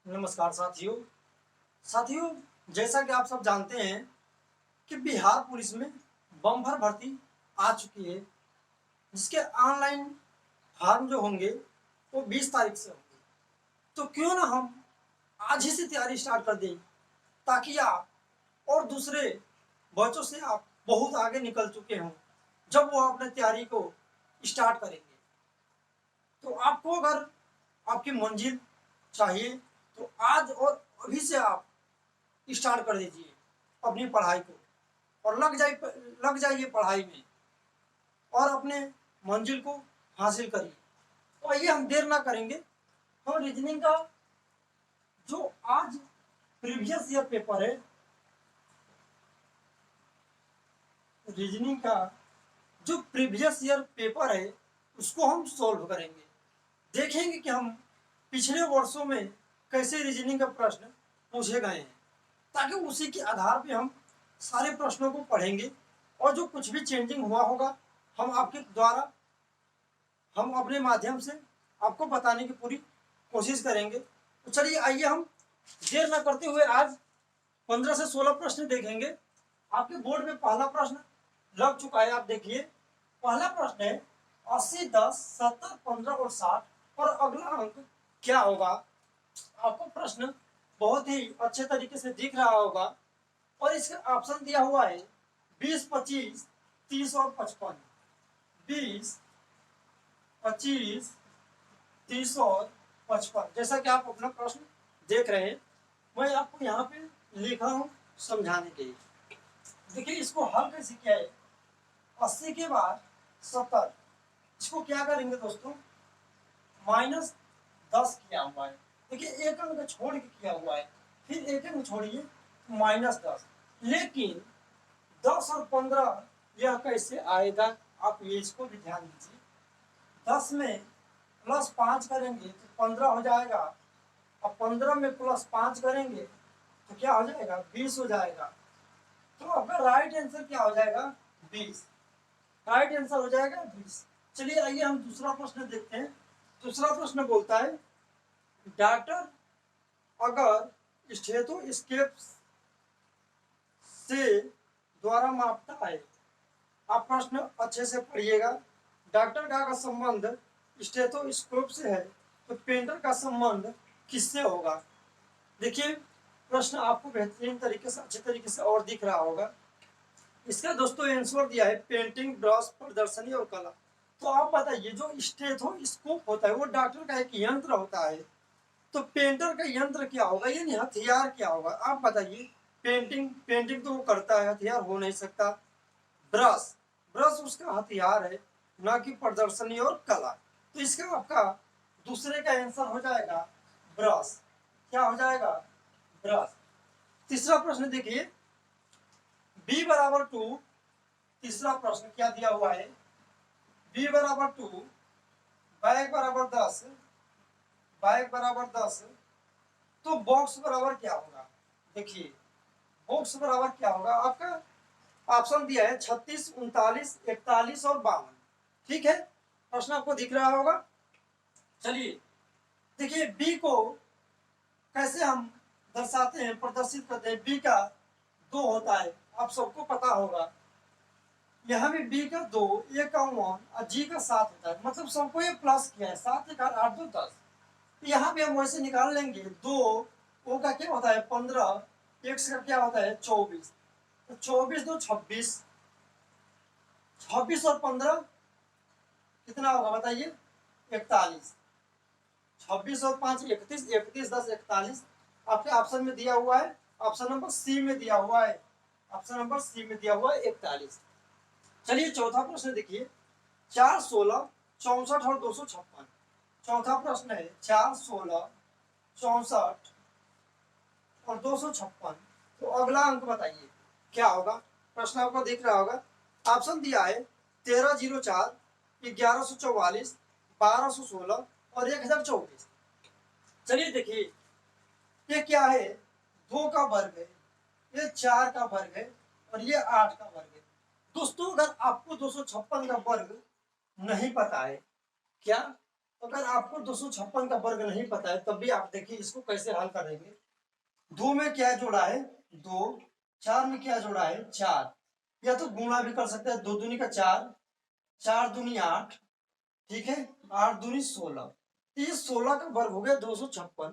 नमस्कार साथियों। साथियों, जैसा कि आप सब जानते हैं कि बिहार पुलिस में बम्पर भर्ती आ चुकी है, जिसके ऑनलाइन फॉर्म जो होंगे वो 20 तारीख से होंगे। तो क्यों ना हम आज ही से तैयारी स्टार्ट कर दें, ताकि आप और दूसरे बच्चों से आप बहुत आगे निकल चुके हों जब वो अपने तैयारी को स्टार्ट करेंगे। तो आपको अगर आपकी मंजिल चाहिए तो आज और अभी से आप स्टार्ट कर दीजिए अपनी पढ़ाई को और लग जाइए पढ़ाई में और अपने मंजिल को हासिल करिए। तो आइए हम देर ना करेंगे, हम रीजनिंग का जो आज प्रीवियस ईयर पेपर है, रीजनिंग का जो प्रीवियस ईयर पेपर है उसको हम सॉल्व करेंगे। देखेंगे कि हम पिछले वर्षों में कैसे रीजनिंग का प्रश्न पूछे गए हैं, ताकि उसी के आधार पे हम सारे प्रश्नों को पढ़ेंगे और जो कुछ भी चेंजिंग हुआ होगा हम आपके द्वारा हम अपने माध्यम से आपको बताने की पूरी कोशिश करेंगे। तो चलिए आइए हम देर न करते हुए आज 15 से 16 प्रश्न देखेंगे। आपके बोर्ड में पहला प्रश्न लग चुका है, आप देखिए। पहला प्रश्न है 80, 10, 70, 15 और 60 और अगला अंक क्या होगा। आपको प्रश्न बहुत ही अच्छे तरीके से दिख रहा होगा और इसका ऑप्शन दिया हुआ है 20, 25, 30 और 55। 20, 25, 30 और 55। जैसा कि आप अपना प्रश्न देख रहे हैं, मैं आपको यहाँ पे लिखा हूँ समझाने के लिए। देखिए इसको हल कैसे किया है। 80 के बाद 70, इसको क्या करेंगे दोस्तों, -10 किया हुआ है। देखिए एक अंक छोड़ के किया हुआ है, फिर एक अंक छोड़िए -10। लेकिन 10 और 15 यह कैसे आएगा, आप ये इसको भी ध्यान दीजिए। 10 में +5 करेंगे तो 15 हो जाएगा, और 15 में +5 करेंगे तो क्या हो जाएगा, 20 हो जाएगा। तो आपका राइट आंसर क्या हो जाएगा, 20। राइट आंसर हो जाएगा 20। चलिए आइए हम दूसरा प्रश्न देखते हैं। दूसरा प्रश्न बोलता है डॉक्टर अगर स्टेथोस्कोप से द्वारा मापता है। आप प्रश्न अच्छे से पढ़िएगा। डॉक्टर का संबंध स्टेथोस्कोप से है तो पेंटर का संबंध किससे होगा। देखिए प्रश्न आपको बेहतरीन तरीके से, अच्छे तरीके से और दिख रहा होगा। इसका दोस्तों आंसर दिया है पेंटिंग, ब्रश, प्रदर्शनी और कला। तो आप बताइए जो स्टेथोस्कोप होता है वो डॉक्टर का एक यंत्र होता है, तो पेंटर का यंत्र क्या होगा, यानी हथियार क्या होगा, आप बताइए। पेंटिंग तो वो करता है, हथियार हो नहीं सकता। ब्रश, ब्रश उसका हथियार है, ना कि प्रदर्शनी और कला। तो इसका आपका दूसरे का आंसर हो जाएगा ब्रश। क्या हो जाएगा, ब्रश। तीसरा प्रश्न देखिए, b = 2। तीसरा प्रश्न क्या दिया हुआ है, b = 2, बैग = 10, बैग = 10, तो बॉक्स बराबर क्या होगा। देखिए बॉक्स बराबर क्या होगा, आपका ऑप्शन दिया है 36, 39, 41 और 52। ठीक है, प्रश्न आपको दिख रहा होगा। चलिए देखिए बी को कैसे हम दर्शाते हैं, प्रदर्शित करते हैं। बी का 2 होता है, आप सबको पता होगा। यहाँ भी बी का 2, ए का 1 और जी का 7 होता है, मतलब सबको ये प्लस किया है। 7 × 8 = 10। यहाँ भी हम वैसे निकाल लेंगे। 2 ओ का क्या होता है 15, एक्स का क्या होता है 24, तो 24 2 26, 26 और 15 कितना होगा बताइए, 41। 26 और 5 31, 31 10 41। आपके ऑप्शन में दिया हुआ है, ऑप्शन नंबर सी में दिया हुआ है, ऑप्शन नंबर सी में दिया हुआ है 41। चलिए चौथा प्रश्न देखिए, 4, 16, 64 और 256। चौथा प्रश्न है 4, 16, 64 और 256। तो अगला अंक बताइए क्या होगा। प्रश्न आपको दिख रहा होगा, ऑप्शन दिया है 1304, 1144, 1216 और 1024। चलिए देखिए ये क्या है, 2 का वर्ग है, ये 4 का वर्ग है और ये 8 का वर्ग है। दोस्तों अगर आपको 256 का वर्ग नहीं पता है, क्या अगर आपको 256 का वर्ग नहीं पता है तब भी आप देखिए इसको कैसे हल करेंगे। 2 में क्या जोड़ा है 2, 4 में क्या जोड़ा है 4, या तो गुणा भी कर सकते हैं, 2 दूनी का 4, 4 दूनी 8, ठीक है, 8 दूनी 16, ये 16 का वर्ग हो गया 256।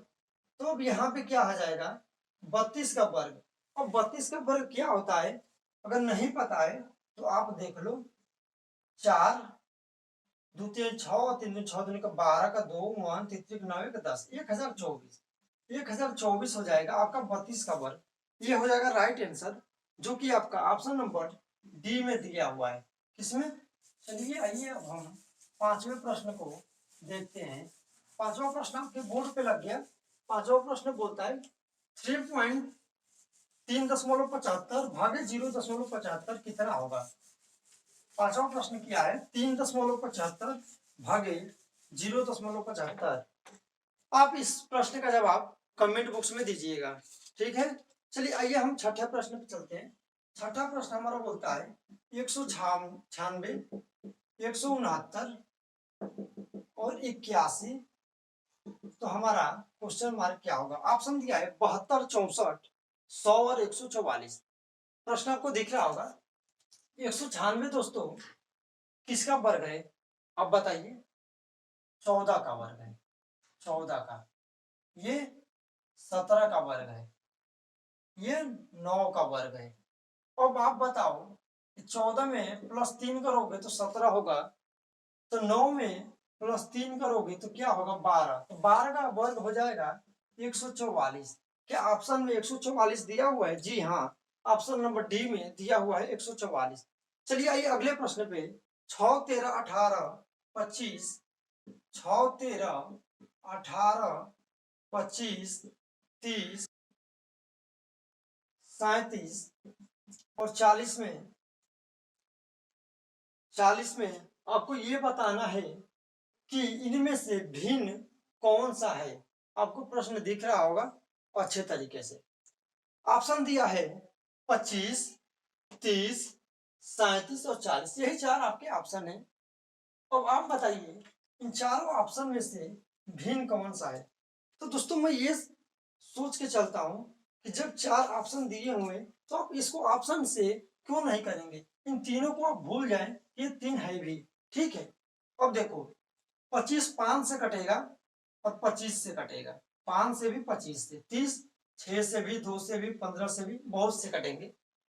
तो अब यहाँ पे क्या आ जाएगा 32 का वर्ग। और 32 का वर्ग क्या होता है अगर नहीं पता है तो आप देख लो, 4 दो तीन 6 और 3 6 दूनी का 12 का 2 1 3 3 9 का 10, 1024, 1024 हो जाएगा आपका 32 का वर्ग। ये हो जाएगा राइट आंसर, जो कि आपका ऑप्शन नंबर डी में दिया हुआ है। किसमें? चलिए आइए अब हम पांचवें प्रश्न को देखते हैं। पांचवा प्रश्न आपके बोर्ड पे लग गया। पांचवा प्रश्न बोलता है 3.75 भागे 0.75 कितना होगा। पांचवा प्रश्न क्या है 3.75 भागे 0.75। आप इस प्रश्न का जवाब कमेंट बॉक्स में दीजिएगा, ठीक है। चलिए आइए हम छठे प्रश्न पे चलते हैं। छठा प्रश्न हमारा बोलता है 196, 169 और 81। तो हमारा क्वेश्चन मार्क क्या होगा। ऑप्शन दिया है 72, 64, 100 और 144। प्रश्न आपको दिख रहा होगा। 196 दोस्तों किसका वर्ग है अब बताइए। 14 का वर्ग है, 14 का। ये 17 का वर्ग है, ये 9 का वर्ग है। अब आप बताओ 14 में +3 करोगे तो 17 होगा, तो 9 में +3 करोगे तो क्या होगा 12, तो 12 का वर्ग हो जाएगा 144। क्या ऑप्शन में 144 दिया हुआ है? जी हाँ, ऑप्शन नंबर डी में दिया हुआ है 144। चलिए आइए अगले प्रश्न पे। 6 13 18 25, 6 13 18 25 30 37 और 40 में, 40 में आपको ये बताना है कि इनमें से भिन्न कौन सा है। आपको प्रश्न दिख रहा होगा अच्छे तरीके से। ऑप्शन दिया है 25, 30, 37 और 40, यही चार आपके ऑप्शन है। अब आप बताइए इन चारों ऑप्शन में से भिन्न कौन सा है। तो दोस्तों मैं ये सोच के चलता हूं कि जब चार ऑप्शन दिए हुए तो आप इसको ऑप्शन से क्यों नहीं करेंगे, इन तीनों को आप भूल जाएं, ये तीन है भी, ठीक है। अब देखो 25 5 से कटेगा और 25 से कटेगा, 5 से भी 25 से, 30 6 से भी, 2 से भी, 15 से भी, बहुत से कटेंगे,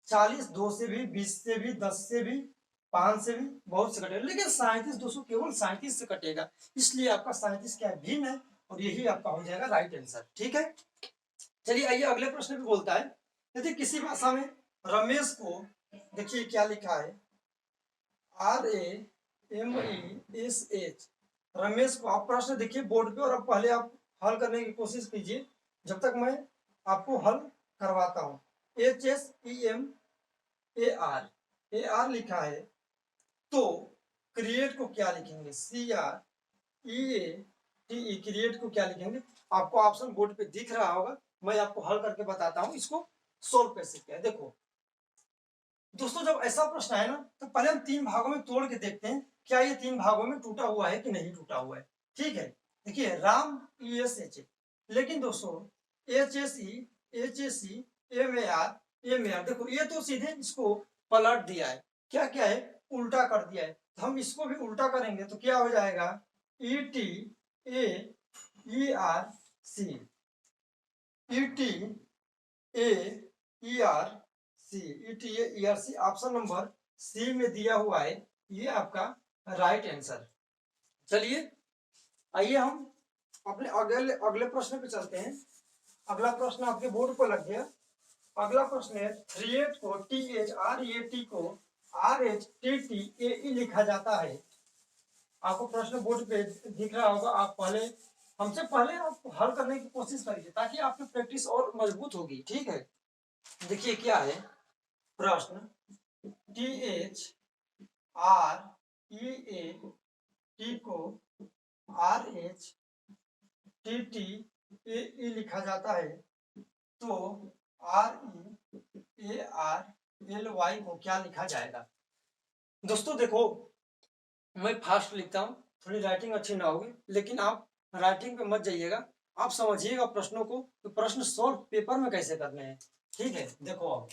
40 2 से भी, 20 से भी, 10 से भी, 5 से भी, बहुत से कटेगा, लेकिन 37 दोस्तों केवल 37 से कटेगा, इसलिए आपका 37 क्या भिन्न है और यही आपका हो जाएगा राइट आंसर, ठीक है। चलिए आइए अगले प्रश्न भी बोलता है, यदि किसी भाषा में रमेश को, देखिए क्या लिखा है RAMESH, रमेश को। आप प्रश्न देखिए बोर्ड पे और अब पहले आप हल करने की कोशिश कीजिए जब तक मैं आपको हल करवाता हूँ। HSEMAR लिखा है, तो क्रिएट को क्या लिखेंगे CREATE, क्रिएट को क्या लिखेंगे। आपको ऑप्शन बोर्ड पे दिख रहा होगा, मैं आपको हल करके बताता हूँ इसको सोल्व कैसे किया है। देखो दोस्तों जब ऐसा प्रश्न है ना तो पहले हम तीन भागों में तोड़ के देखते हैं क्या ये तीन भागों में टूटा हुआ है कि नहीं टूटा हुआ है, ठीक है। देखिए राम ESH, लेकिन दोस्तों HSEMAR, देखो ये तो सीधे इसको पलट दिया है, क्या क्या है उल्टा कर दिया है, तो हम इसको भी उल्टा करेंगे तो क्या हो जाएगा ETAERC ऑप्शन नंबर सी में दिया हुआ है, ये आपका राइट आंसर। चलिए आइए हम अपने अगले अगले प्रश्न पे चलते हैं। अगला प्रश्न आपके बोर्ड पर लग गया। अगला प्रश्न है 38 को THREAT को RHTTAE लिखा जाता है। आपको प्रश्न बोर्ड पे दिख रहा होगा, आप पहले हमसे पहले आप हल करने की कोशिश करिए ताकि आपकी प्रैक्टिस और मजबूत होगी, ठीक है। देखिए क्या है प्रश्न, THREAT को RHTTAE लिखा जाता है, तो REARLY को क्या लिखा जाएगा। दोस्तों देखो मैं फास्ट लिखता हूं थोड़ी राइटिंग अच्छी ना होगी, लेकिन आप राइटिंग पे मत जाइएगा, आप समझिएगा प्रश्नों को, तो प्रश्न सॉल्व पेपर में कैसे करने हैं। ठीक है, देखो अब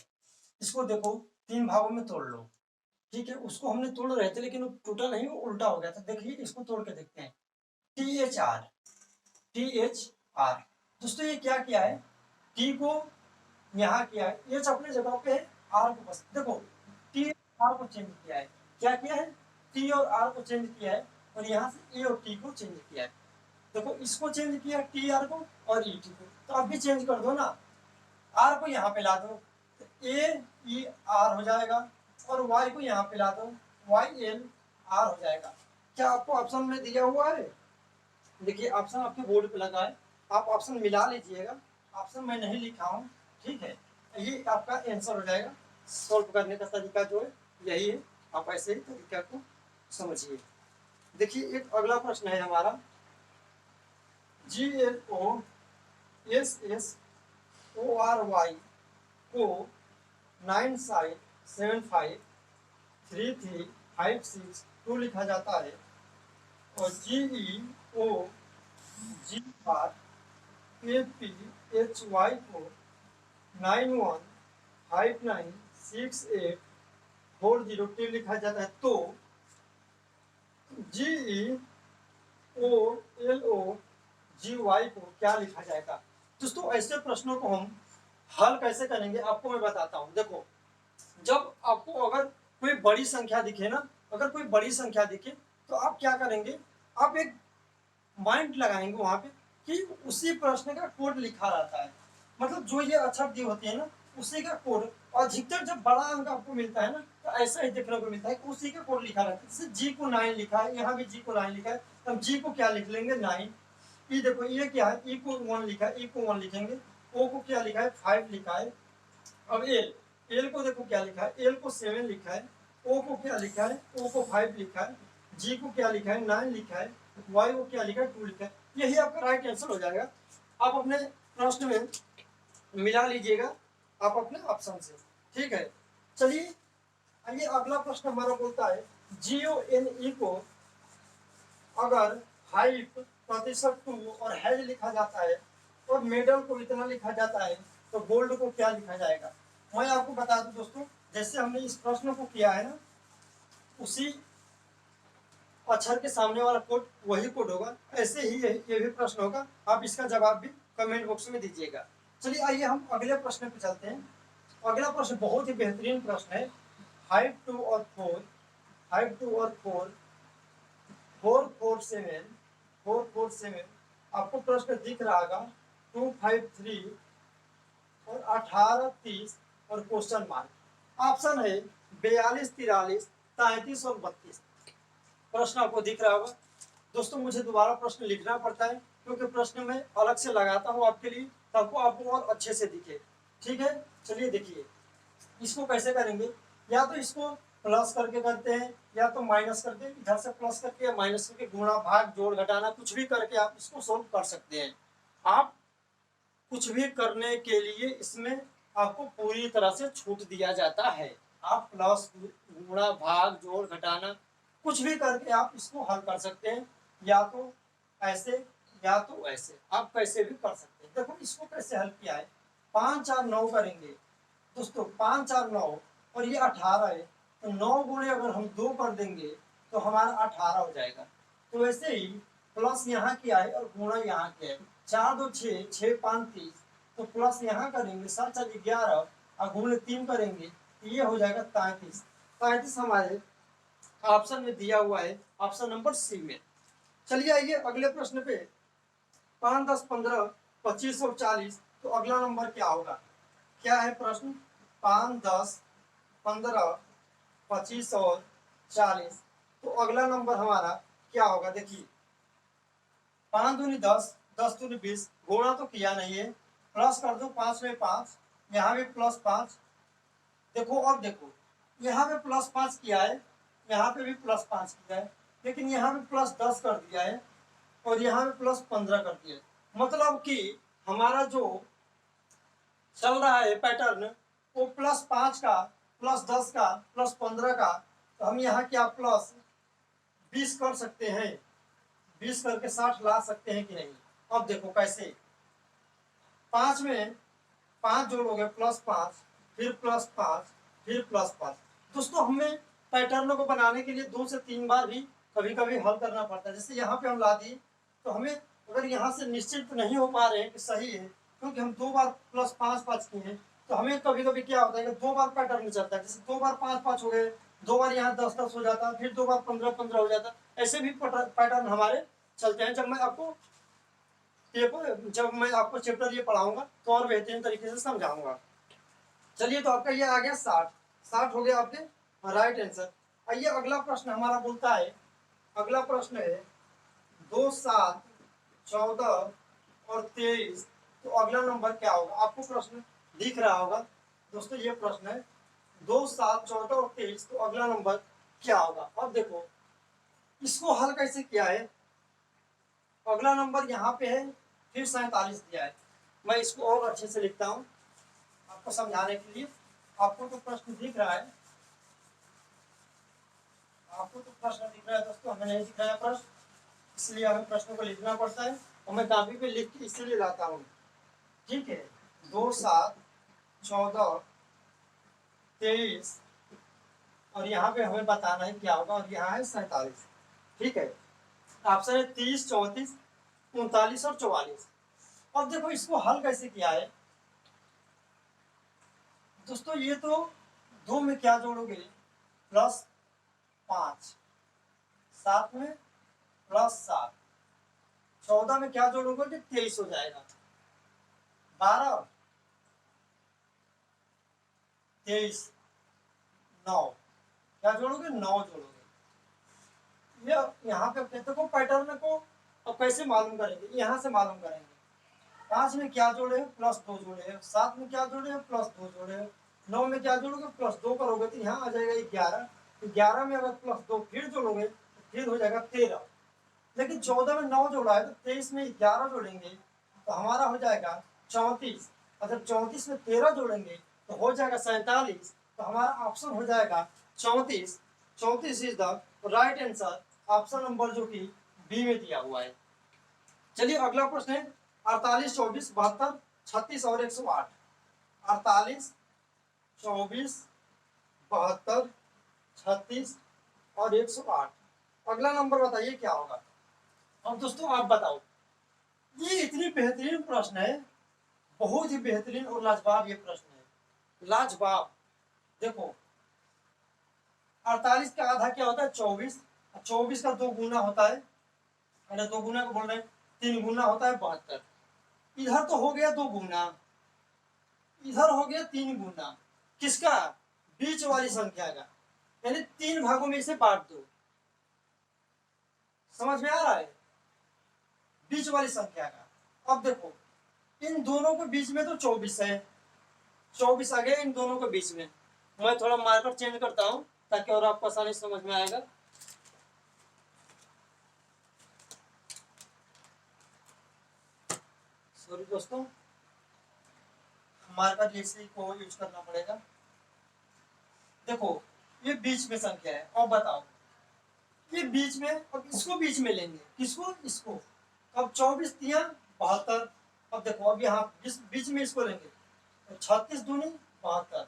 इसको देखो, 3 भागों में तोड़ लो। ठीक है, उसको हमने तोड़ रहे थे लेकिन वो टूटा नहीं, वो उल्टा हो गया था। देखिए इसको तोड़ के देखते हैं। THR, THR। दोस्तों ये क्या किया है, टी को यहाँ किया है, एच अपने जगह पे है, आर को बस देखो, टी आर को चेंज किया है। क्या किया है, टी और आर को चेंज किया है, और यहाँ से ए और टी को चेंज किया है। देखो इसको चेंज किया टी आर को और ई टी को, तो अब भी चेंज कर दो ना, आर को यहाँ पे ला दो, तो ए ई आर हो जाएगा, और वाई को यहाँ पे ला दो, वाई एल आर हो जाएगा। क्या आपको ऑप्शन में दिया हुआ है, देखिए ऑप्शन आपके बोर्ड पे लगा है, आप ऑप्शन मिला लीजिएगा, ऑप्शन मैं नहीं लिखा हूँ। ठीक है, ये आपका आंसर हो जाएगा। सॉल्व करने का तरीका जो है यही है, आप ऐसे ही तरीका को समझिए। देखिए एक अगला प्रश्न है हमारा, GLOSSORY को 957533562 लिखा जाता है, और GEOGRAPHY को 91596840 लिखा जाता है, तो GEOLOGY को क्या लिखा जाएगा। दोस्तों ऐसे प्रश्नों को हम हल कैसे करेंगे आपको मैं बताता हूँ। देखो जब आपको अगर कोई बड़ी संख्या दिखे ना, अगर कोई बड़ी संख्या दिखे तो आप क्या करेंगे, आप एक माइंड लगाएंगे वहां पे कि उसी प्रश्न का कोड लिखा रहता है, मतलब जो ये अक्षर दी होती है ना उसी का कोड, और अधिकतर जब बड़ा अंक आपको मिलता है ना तो ऐसा ही देखने को मिलता है कि उसी का कोड लिखा रहता है। जैसे जी को 9 लिखा है, यहाँ भी जी को 9 लिखा है, तो हम जी को क्या लिख लेंगे 9। ई देखो ये क्या है, ई को 1 लिखा है, ई को 1 लिखेंगे। ओ को क्या लिखा है 5 लिखा है। अब एल, एल को देखो क्या लिखा है, एल को 7 लिखा है। ओ को क्या लिखा है, ओ को 5 लिखा है। जी को क्या लिखा है 9 लिखा है। वाई को क्या लिखा है 2 लिखा है। यही आपका राइट आंसर हो जाएगा। आप अपने प्रश्न में मिला लीजिएगा आप अपने ऑप्शन से। ठीक है, चलिए आइए अगला प्रश्न हमारा बोलता है, GONE को अगर 5% और हेड लिखा जाता है और मेडल को इतना लिखा जाता है तो गोल्ड को क्या लिखा जाएगा। मैं आपको बता दूं दोस्तों, जैसे हमने इस प्रश्न को किया है ना, उसी अक्षर के सामने वाला कोड वही कोड होगा, ऐसे ही ये भी प्रश्न होगा। आप इसका जवाब भी कमेंट बॉक्स में दीजिएगा। चलिए आइए हम अगले प्रश्न पे चलते हैं। अगला प्रश्न बहुत ही बेहतरीन प्रश्न है, 5 2 और 4, 5 2 और 4, 4 4 7, 4 4 7। आपको प्रश्न दिख रहा होगा 2 5 3 और 18 30 और क्वेश्चन मार्क। ऑप्शन है 42 43 33 और 32। प्रश्न आपको दिख रहा होगा। दोस्तों मुझे दोबारा प्रश्न लिखना पड़ता है क्योंकि प्रश्न में अलग से लगाता हूँ आपके लिए, ताकि आपको और अच्छे से दिखे। ठीक है, चलिए देखिए इसको कैसे करेंगे, या तो इसको प्लस करके करते हैं, या तो माइनस करके, इधर से प्लस करके या माइनस करके, गुणा भाग जोड़ घटाना कुछ भी करके आप इसको सोल्व कर सकते हैं। आप कुछ भी करने के लिए इसमें आपको पूरी तरह से छूट दिया जाता है। आप प्लस गुणा भाग जोड़ घटाना कुछ भी करके आप इसको हल कर सकते हैं, या तो ऐसे या तो ऐसे, आप कैसे भी कर सकते हैं। देखो इसको कैसे हल किया है, 5 और 9 करेंगे दोस्तों, 5 और 9 और ये 18 है, तो 9 गुणे अगर हम 2 कर देंगे तो हमारा 18 हो जाएगा। तो वैसे ही प्लस यहाँ किया है और गुणा यहाँ किया है, 4 2 6, 6 5 30, तो प्लस यहाँ करेंगे 7 4 11 और गुणे 3 करेंगे तो ये हो जाएगा 33। 33 हमारे ऑप्शन में दिया हुआ है, ऑप्शन नंबर सी में। चलिए आइए अगले प्रश्न पे, 5 10 15 25 और 40, तो अगला नंबर क्या होगा। क्या है प्रश्न, 5 10 15 25 और 40, तो अगला नंबर हमारा क्या होगा। देखिए 5 दूनी 10, 10 दूनी 20, गुणा तो किया नहीं है, प्लस कर दो 5 में 5, यहाँ भी प्लस 5। देखो अब देखो यहाँ पे प्लस 5 किया है, यहाँ पे भी प्लस 5 किया है, लेकिन यहाँ पे प्लस 10 कर दिया है और यहाँ पे प्लस 15 कर दिया है। मतलब कि हमारा जो चल रहा है पैटर्न वो प्लस 5 का, प्लस 10 का, प्लस 15 का, तो हम यहाँ क्या प्लस 20 कर सकते हैं। 20 करके 60 ला सकते हैं कि नहीं। अब देखो कैसे, 5 में 5 जोड़ोगे +5, फिर +5, फिर +5। दोस्तों हमें पैटर्न को बनाने के लिए 2 से 3 बार भी कभी कभी हल करना पड़ता है। जैसे यहाँ पे हम ला दिए, तो हमें अगर यहाँ से निश्चित नहीं हो पा रहे हैं कि सही है, क्योंकि हम 2 बार +5 किए हैं, तो हमें कभी कभी क्या होता है कि 2 बार पैटर्न चलता है। जैसे 2 बार 5 हो गए, 2 बार यहाँ 10 हो जाता है, फिर 2 बार 15 हो जाता है। ऐसे भी पैटर्न हमारे चलते हैं। जब मैं आपको चैप्टर ये पढ़ाऊंगा तो और बेहतरीन तरीके से समझाऊंगा। चलिए, तो आपका ये आ गया 60 हो गया आपके राइट आंसर। आइए अगला प्रश्न हमारा बोलता है, अगला प्रश्न है 2, 7, 14 और 23, तो अगला नंबर क्या होगा। आपको प्रश्न दिख रहा होगा दोस्तों, ये प्रश्न है 2, 7, 14 और 23, तो अगला नंबर क्या होगा। अब देखो इसको हल कैसे किया है। अगला नंबर यहाँ पे है, फिर 47 दिया है। मैं इसको और अच्छे से लिखता हूँ आपको समझाने के लिए। आपको तो प्रश्न दिख रहा है, आपको तो प्रश्न दिख रहा है दोस्तों, हमें नहीं दिख रहा है प्रश्न, इसलिए हमें प्रश्न को लिखना पड़ता है और मैं कॉपी पे लिख के इसलिए लाता हूँ। ठीक है, 2, 7, 14, 23 और यहाँ पे हमें बताना है क्या होगा, और यहाँ है 47। ठीक है, ऑप्शन है 30, 34, 39 और 44। अब देखो इसको हल कैसे किया है दोस्तों। ये तो 2 में क्या जोड़ोगे +5, 7 में +7, 14 में क्या जोड़ोगे कि 23 हो जाएगा, 12, 23, 9, क्या जोड़ोगे 9 जोड़ोगे। ये यहाँ पे कहते को पैटर्न को अब कैसे मालूम करेंगे, यहाँ से मालूम करेंगे। 5 में क्या जोड़े +2 जोड़े, 7 में क्या जोड़े +2 जोड़े, 9 में क्या जोड़ोगे +2 करोगे तो यहाँ आ जाएगा 11। 11 में अगर +2 फिर जोड़ोगे तो फिर हो जाएगा 13। लेकिन 14 में 9 जोड़ा है तो 23 में 11 जोड़ेंगे तो हमारा हो जाएगा 34। अगर 34 में 13 जोड़ेंगे तो हो जाएगा 47। तो हमारा ऑप्शन हो जाएगा 34। 34 is the right answer, option number जो कि बी में दिया हुआ है। चलिए अगला प्रश्न है 48, 24, 72, 36 और 108। 48, 24, 72, 36 और 108। अगला नंबर बताइए क्या होगा। अब दोस्तों आप बताओ, ये इतनी बेहतरीन प्रश्न है, बहुत ही बेहतरीन और लाजवाब ये प्रश्न है, लाजवाब। देखो 48 का आधा क्या होता है 24, 24 का 2 गुना होता है, अरे 2 गुना को बोल रहे हैं 3 गुना होता है 72। इधर तो हो गया 2 गुना, इधर हो गया 3 गुना, किसका, बीच वाली संख्या का, यानी 3 भागों में इसे बांट दो। समझ में आ रहा है, बीच वाली संख्या का। अब देखो इन दोनों के बीच में तो 24 है, 24 आ गया इन दोनों के बीच में। मैं थोड़ा मार्कर चेंज करता हूं ताकि और आपको आसानी समझ में आएगा। सॉरी दोस्तों, मार्कर जैसे को यूज करना पड़ेगा। देखो ये बीच में संख्या है, अब बताओ ये बीच में, अब इसको बीच में लेंगे, किसको, इसको। अब 24 दिया 72। अब देखो अब यहाँ बीच में इसको लेंगे तो 36 दूनी 72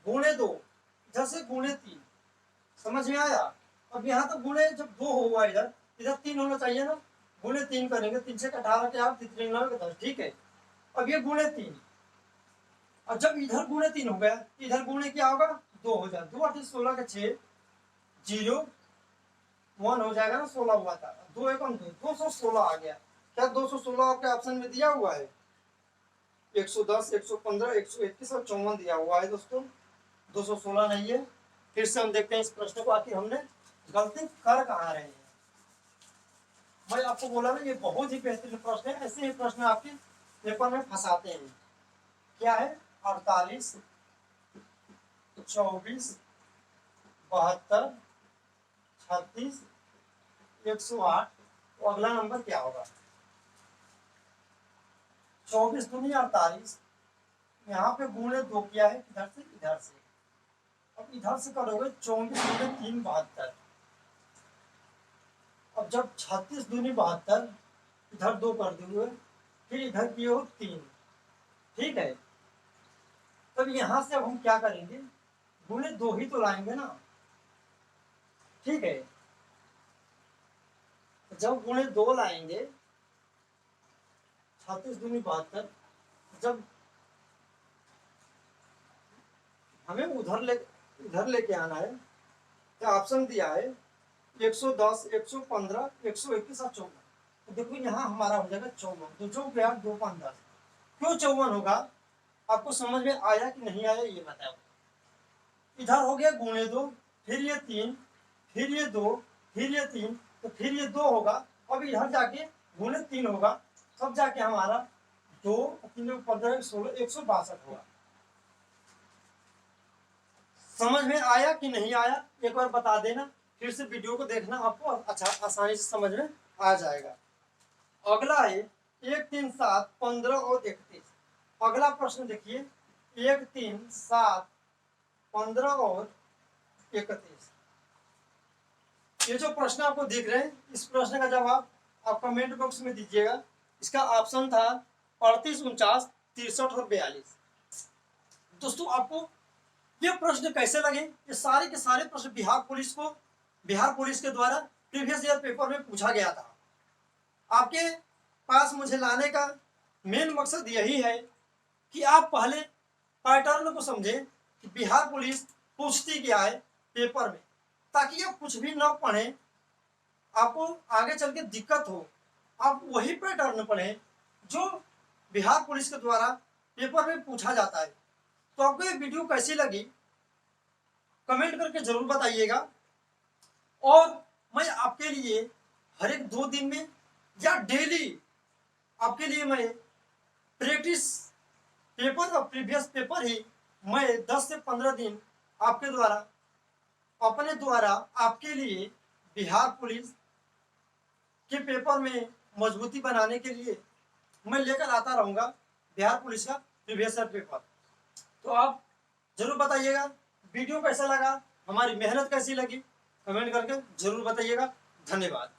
गुणे 2, इधर से गुणे 3। समझ में आया। अब यहाँ तो गुणे जब 2 होगा इधर, इधर 3 होना चाहिए ना, गुणे 3 करेंगे, 3 से 18 के 8, 3 9 10। ठीक है, अब ये गुणे 3, और जब इधर गुणे 3 हो गया इधर गुणे क्या होगा 2 हो जाए, 2 8 16 के 6, 0 1 हो जाएगा ना, 16 हुआ था, 2 1 2, 216 आ गया। क्या 216 आपके ऑप्शन में दिया हुआ है। 110, 115, 121 और 54 दिया हुआ है दोस्तों, 216 नहीं है। फिर से हम देखते हैं इस प्रश्न को, आखिर हमने गलती कर कहाँ रहे हैं। मैं आपको बोला ना ये बहुत ही बेहतरीन प्रश्न है, ऐसे ही प्रश्न आपके पेपर में फंसाते हैं। क्या है 48, 24, 72, 36, 108। तो अगला नंबर क्या होगा। 24 दूनी 48, यहाँ पे गुणे 2 किया है इधर से इधर से। अब इधर से करोगे 24 गुणे 3 72, अब जब 36 दूनी 72, इधर 2 कर दोगे, फिर इधर किए हो 3, ठीक है। तब यहां से अब हम क्या करेंगे, गुणे 2 ही तो लाएंगे ना, ठीक है। जब गुणे 2 लाएंगे, 36 दूनी 72, जब हमें इधर लेके आना है, तो ऑप्शन दिया है 110, 115, 121 और 54। तो देखो यहाँ हमारा हो जाएगा 54, तो जो गया 2 5 10। क्यों 54 होगा, आपको समझ में आया कि नहीं आया ये बताओ। इधर हो गया गुणे 2, फिर ये 3, फिर ये 2, फिर ये 3, तो फिर ये 2 होगा। अब इधर जाके गुणे 3 होगा, तब जाके हमारा 2 3 15 16 162 होगा। समझ में आया कि नहीं आया एक बार बता देना, फिर से वीडियो को देखना, आपको अच्छा आसानी से समझ में आ जाएगा। अगला है 1 3 7 15 और 31। अगला प्रश्न देखिए, 1 3 7 15 और 31। ये जो प्रश्न आपको दिख रहे हैं, इस प्रश्न का जवाब आप कमेंट बॉक्स में दीजिएगा। इसका ऑप्शन था 38 49 63 और 42। दोस्तों आपको ये प्रश्न कैसे लगे, ये सारे के सारे प्रश्न बिहार पुलिस के द्वारा प्रीवियस ईयर पेपर में पूछा गया था। आपके पास मुझे लाने का मेन मकसद यही है कि आप पहले पैटर्न को समझें कि बिहार पुलिस पूछती क्या है पेपर में, ताकि आप कुछ भी ना पढ़ें, आपको आगे चल के दिक्कत हो। आप वही पैटर्न पढ़ें जो बिहार पुलिस के द्वारा पेपर में पूछा जाता है। तो आपको ये वीडियो कैसी लगी कमेंट करके जरूर बताइएगा, और मैं आपके लिए हर एक 2 दिन में या डेली आपके लिए मैं प्रैक्टिस पेपर और प्रीवियस पेपर ही मैं 10 से 15 दिन आपके द्वारा अपने द्वारा आपके लिए बिहार पुलिस के पेपर में मजबूती बनाने के लिए मैं लेकर आता रहूँगा बिहार पुलिस का प्रीवियस ईयर पेपर। तो आप जरूर बताइएगा वीडियो कैसा लगा, हमारी मेहनत कैसी लगी, कमेंट करके जरूर बताइएगा। धन्यवाद।